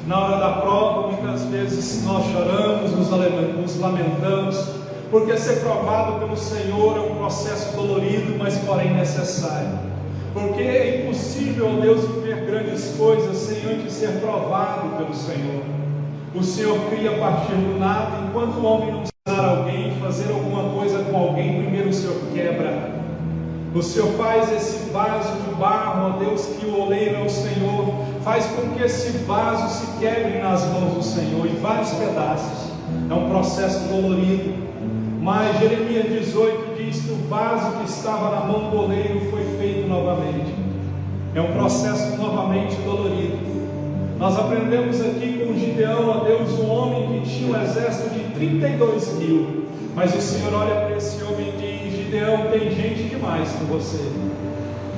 Na hora da prova, muitas vezes nós choramos, nos lamentamos, porque ser provado pelo Senhor é um processo dolorido, mas porém necessário. Porque é impossível, ó Deus, viver grandes coisas sem antes ser provado pelo Senhor. O Senhor cria a partir do nada. Enquanto o homem não usar alguém, fazer alguma coisa com alguém, primeiro o Senhor quebra. O Senhor faz esse vaso de barro, ó Deus, que o oleiro é o Senhor, faz com que esse vaso se quebre nas mãos do Senhor em vários pedaços. É um processo dolorido. Mas Jeremias 18 diz que o vaso que estava na mão do oleiro foi feito novamente. É um processo novamente dolorido. Nós aprendemos aqui com Gideão, ó Deus, um homem que tinha um exército de 32 mil. Mas o Senhor olha para esse homem e diz: Gideão, tem gente demais com você.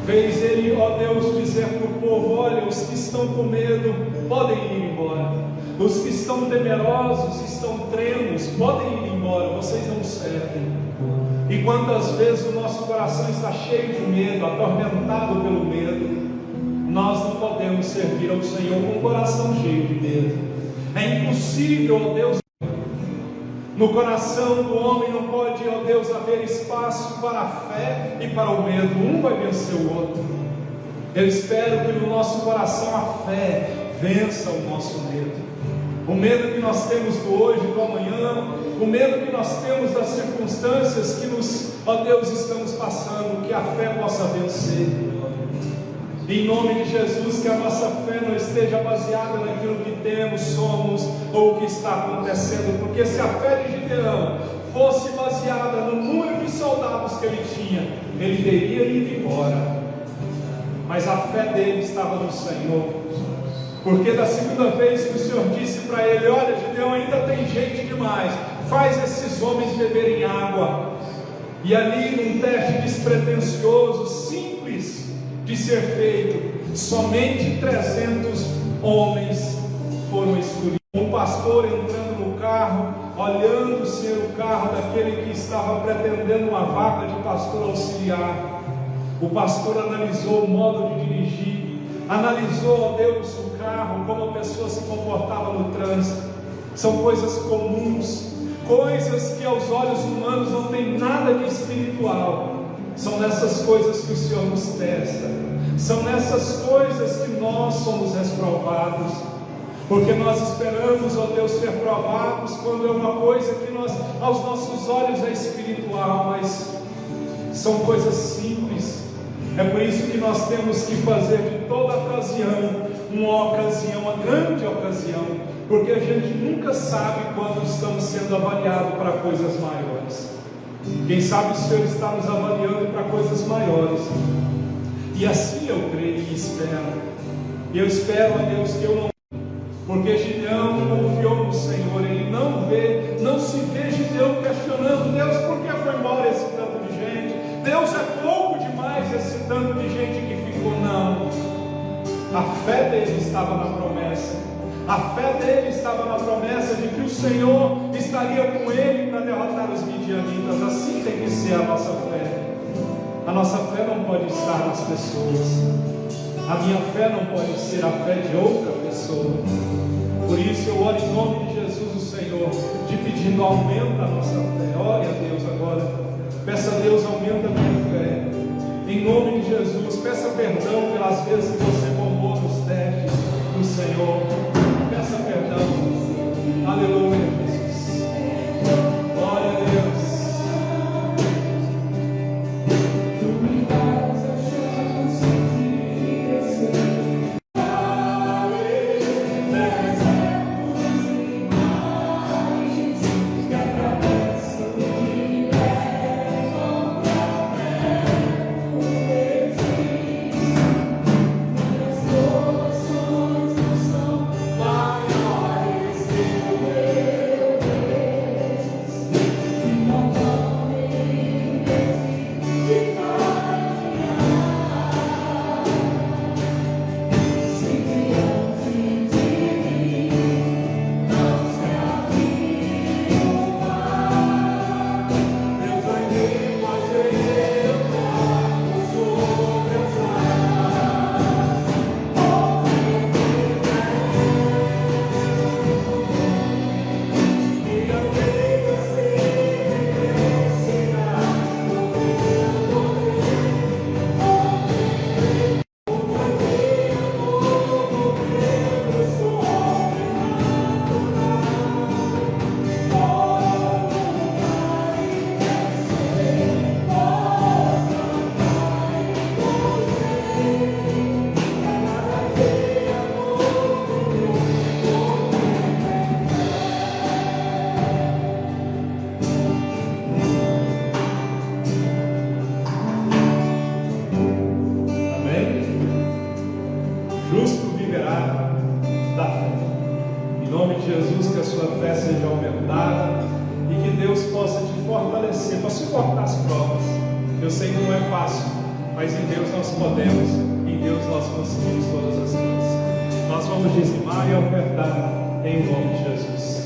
Fez ele, ó Deus, dizer para o povo: olha, os que estão com medo podem ir embora. Os que estão temerosos, estão tremos, podem ir embora, vocês não servem. E quantas vezes o nosso coração está cheio de medo, atormentado pelo medo, nós não podemos servir ao Senhor com o coração cheio de medo. É impossível, ó Deus. No coração do homem não pode, ó Deus, haver espaço para a fé e para o medo. Um vai vencer o outro. Eu espero que no nosso coração a fé vença o nosso medo. O medo que nós temos do hoje, do amanhã, o medo que nós temos das circunstâncias que nos, ó Deus, estamos passando, que a fé possa vencer. Em nome de Jesus, que a nossa fé não esteja baseada naquilo que temos, somos ou o que está acontecendo, porque se a fé de Gideão fosse baseada no número de soldados que ele tinha, ele teria ido embora. Mas a fé dele estava no Senhor, porque da segunda vez que o Senhor disse para ele: olha, Gideão, ainda tem gente demais, faz esses homens beberem água. E ali, num teste despretensioso, simples de ser feito, somente 300 homens foram escolhidos. Um pastor entrando no carro, olhando ser o carro daquele que estava pretendendo uma vaga de pastor auxiliar. O pastor analisou o modo de dirigir, analisou, ó Deus, o carro, como a pessoa se comportava no trânsito. São coisas comuns, coisas que aos olhos humanos não tem nada de espiritual. São nessas coisas que o Senhor nos testa, são nessas coisas que nós somos reprovados, porque nós esperamos, ó Deus, ser provados quando é uma coisa que aos nossos olhos é espiritual, mas são coisas simples. É por isso que nós temos que fazer de toda ocasião uma grande ocasião, porque a gente nunca sabe quando estamos sendo avaliados para coisas maiores. Quem sabe o Senhor está nos avaliando para coisas maiores, e assim eu creio e espero. E eu espero, a Deus, que eu não, porque Gideão confiou no Senhor. Ele não se vê Gideão questionando: Deus, por que foi embora esse tanto de gente? Deus, é pouco demais esse tanto de gente que ficou. Não, a fé dele estava na promessa. A fé dele estava na promessa de que o Senhor estaria com ele para derrotar os midianitas. Assim tem que ser a nossa fé. A nossa fé não pode estar nas pessoas. A minha fé não pode ser a fé de outra pessoa. Por isso eu oro em nome de Jesus, o Senhor, te pedindo: aumenta a nossa fé. Ore a Deus agora. Peça a Deus: aumenta a minha fé. Em nome de Jesus, peça perdão pelas vezes que você bombou nos testes do Senhor. Peça perdão. Aleluia, Jesus. Glória a Deus. Dizimar e ofertar em nome de Jesus.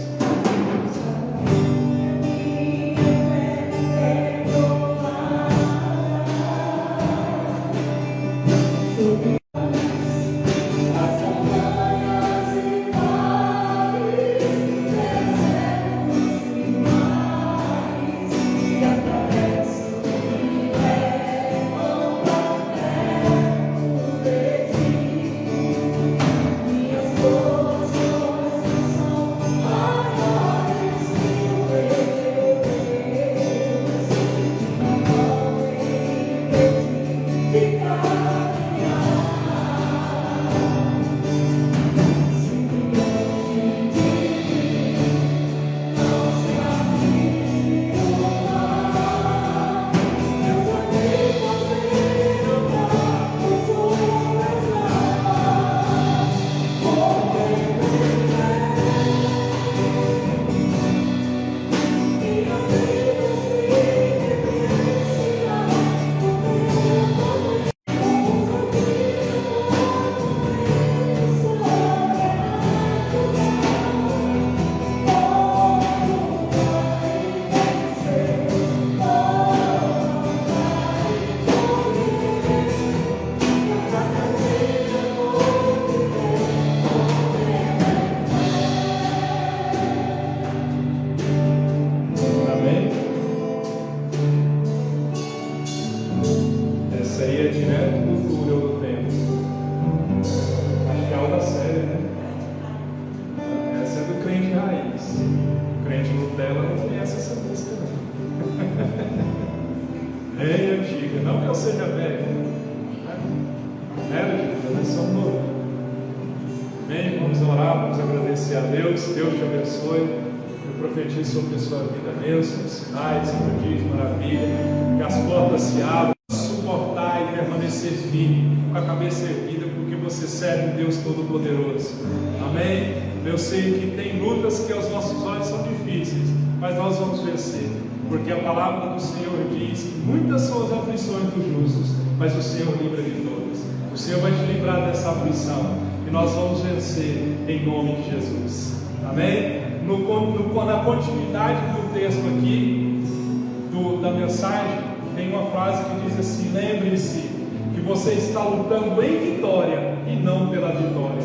dia, não que eu seja velho, nós somos novos. Amém? Vamos orar, vamos agradecer a Deus. Deus te abençoe. Eu profetizo sobre a sua vida bênçãos, sinais, prodígios, maravilha. Que as portas se abram, suportar e permanecer firme, com a cabeça erguida, porque você serve um Deus Todo-Poderoso. Amém? Eu sei que tem lutas que aos nossos olhos são difíceis, mas nós vamos vencer, porque a palavra do Senhor diz que muitas são as aflições dos justos, mas o Senhor livra de todas. O Senhor vai te livrar dessa aflição e nós vamos vencer em nome de Jesus. Amém? Na continuidade do texto aqui, da mensagem, tem uma frase que diz assim: lembre-se que você está lutando em vitória e não pela vitória.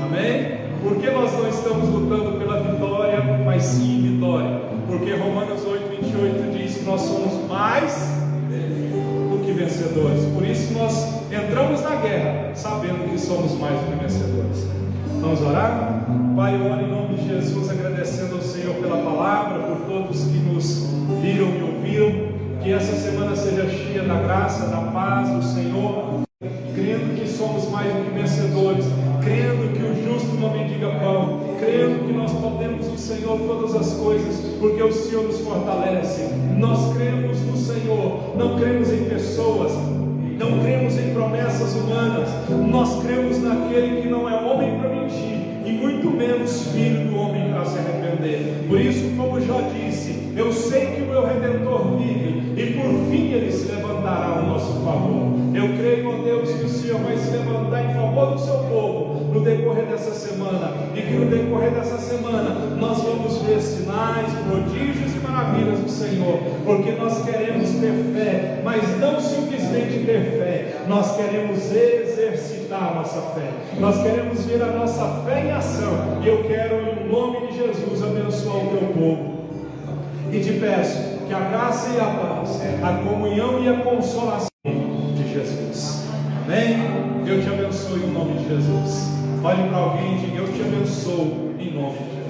Amém? Por que nós não estamos lutando pela vitória, mas sim em vitória? Porque Romanos 8:28 diz que nós somos mais do que vencedores. Por isso nós entramos na guerra sabendo que somos mais do que vencedores. Vamos orar? Pai, eu oro em nome de Jesus, agradecendo ao Senhor pela palavra, por todos que nos viram e ouviram. Que essa semana seja cheia da graça, da paz do Senhor, crendo que somos mais do que vencedores, crendo que o justo não mendiga pão, crendo que nós podemos no Senhor todas as coisas, porque o Senhor nos fortalece. Nós cremos no Senhor, não cremos em pessoas, não cremos em promessas humanas, nós cremos naquele que não é homem para mentir, e muito menos filho do homem para se arrepender. Por isso, como já disse, eu sei que o meu Redentor vive, e por fim ele se levantará ao nosso favor. Eu creio, ó Deus, que o Senhor vai se levantar em favor do seu povo no decorrer dessa semana, e que no decorrer dessa semana nós vamos ver sinais, prodígios e maravilhas do Senhor, porque nós queremos ter fé, mas não simplesmente ter fé, nós queremos exercitar a nossa fé, nós queremos ver a nossa fé em ação. E eu quero, em nome de Jesus, abençoar o teu povo, e te peço que a graça e a paz, a comunhão e a consolação de Jesus. Amém? Eu te abençoo em nome de Jesus. Olhe para alguém e diga: eu te abençoo em nome de Jesus.